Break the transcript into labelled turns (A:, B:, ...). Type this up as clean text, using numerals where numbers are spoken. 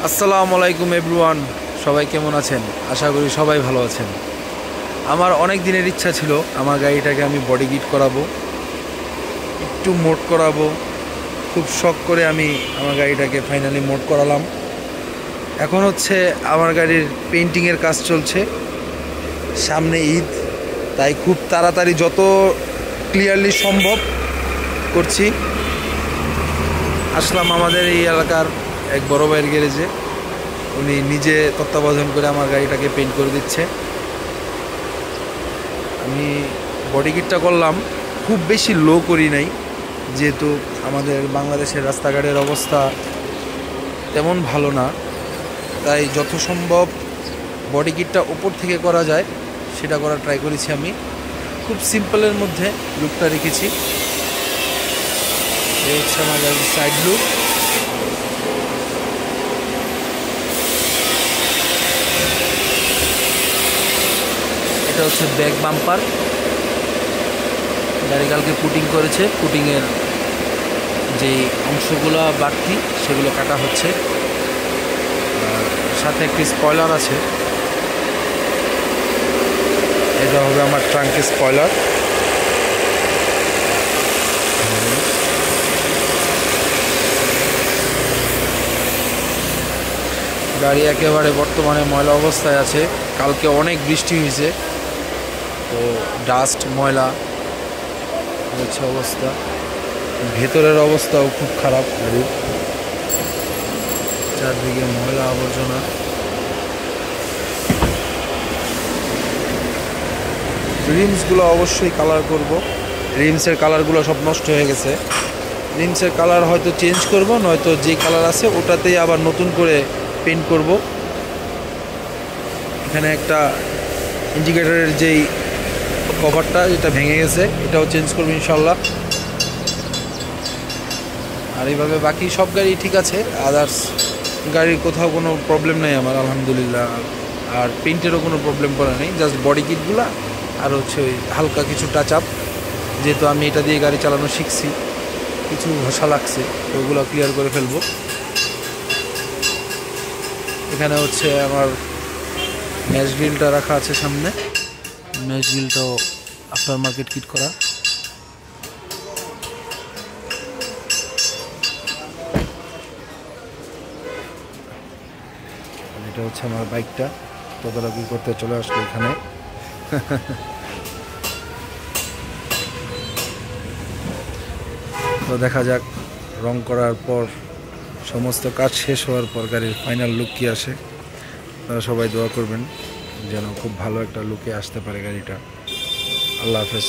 A: আসসালামু আলাইকুম এভরিওয়ান, সবাই কেমন আছেন? আশা করি সবাই ভালো আছেন। আমার অনেক দিনের ইচ্ছা ছিল আমার গাড়িটাকে আমি বডি কিট করাবো, একটু মোড করাবো। খুব শখ করে আমি আমার গাড়িটাকে ফাইনালি মোড করালাম। এখন হচ্ছে আমার গাড়ির পেইন্টিংয়ের কাজ চলছে, সামনে ঈদ, তাই খুব তাড়াতাড়ি যত ক্লিয়ারলি সম্ভব করছি। আসলাম আমাদের এই এলাকার এক বড় ভাইয়ের গ্যারেজে, উনি নিজে তত্ত্বাবধান করে আমার গাড়িটাকে পেইন্ট করে দিচ্ছে। আমি বডি কিটটা করলাম, খুব বেশি লো করি নাই, যেহেতু আমাদের বাংলাদেশের রাস্তাঘাটের অবস্থা তেমন ভালো না, তাই যত সম্ভব বডি কিটটা উপর থেকে করা যায় সেটা করার ট্রাই করেছি। আমি খুব সিম্পলের মধ্যে লুকটা রেখেছি। এই হচ্ছে আমার গাড়ির সাইড লুক। এটা হচ্ছে ব্যাক বাম্পার, গাড়ি কালকে পুটিং করেছে, পুটিংয়ের যে অংশগুলো বাড়তি সেগুলো কাটা হচ্ছে। আর সাথে একটি স্পয়লার আছে, এটা হবে আমার ট্রাঙ্কের স্পয়লার। গাড়ি একেবারে বর্তমানে ময়লা অবস্থায় আছে, কালকে অনেক বৃষ্টি হয়েছে, তো ডাস্ট ময়লা হচ্ছে অবস্থা। ভেতরের অবস্থাও খুব খারাপ, গাড়ির চারদিকে ময়লা আবর্জনা। রিমসগুলো অবশ্যই কালার করব, রিমসের কালারগুলো সব নষ্ট হয়ে গেছে। রিমসের কালার হয়তো চেঞ্জ করব, নয়তো যে কালার আছে ওটাতেই আবার নতুন করে পেইন্ট করব। এখানে একটা ইন্ডিকেটরের যেই কভারটা যেটা ভেঙে গেছে এটাও চেঞ্জ করবো ইনশাল্লাহ। আর এইভাবে বাকি সব গাড়ি ঠিক আছে, আদার্স গাড়ির কোথাও কোনো প্রবলেম নেই আমার, আলহামদুলিল্লাহ। আর পেইন্টেরও কোনো প্রবলেম করা নেই, জাস্ট বডি কিটগুলো আর হচ্ছে ওই হালকা কিছু টাচ আপ, যেহেতু আমি এটা দিয়ে গাড়ি চালানো শিখছি, কিছু ঘষা লাগছে তো ওগুলো ক্লিয়ার করে ফেলবো। এখানে হচ্ছে আমার ম্যাচ গ্রিলটা রাখা আছে সামনে, ম্যাচ গ্রিলটাও আফটার মার্কেট কিট করা। এটা হচ্ছে আমার বাইকটা, তদারকি করতে চলে আসলো এখানে। তো দেখা যাক রং করার পর, সমস্ত কাজ শেষ হওয়ার পর গাড়ির ফাইনাল লুক কি আসে। তারা সবাই দোয়া করবেন যেন খুব ভালো একটা লুকে আসতে পারে গাড়িটা। আল্লাহ হাফেজ।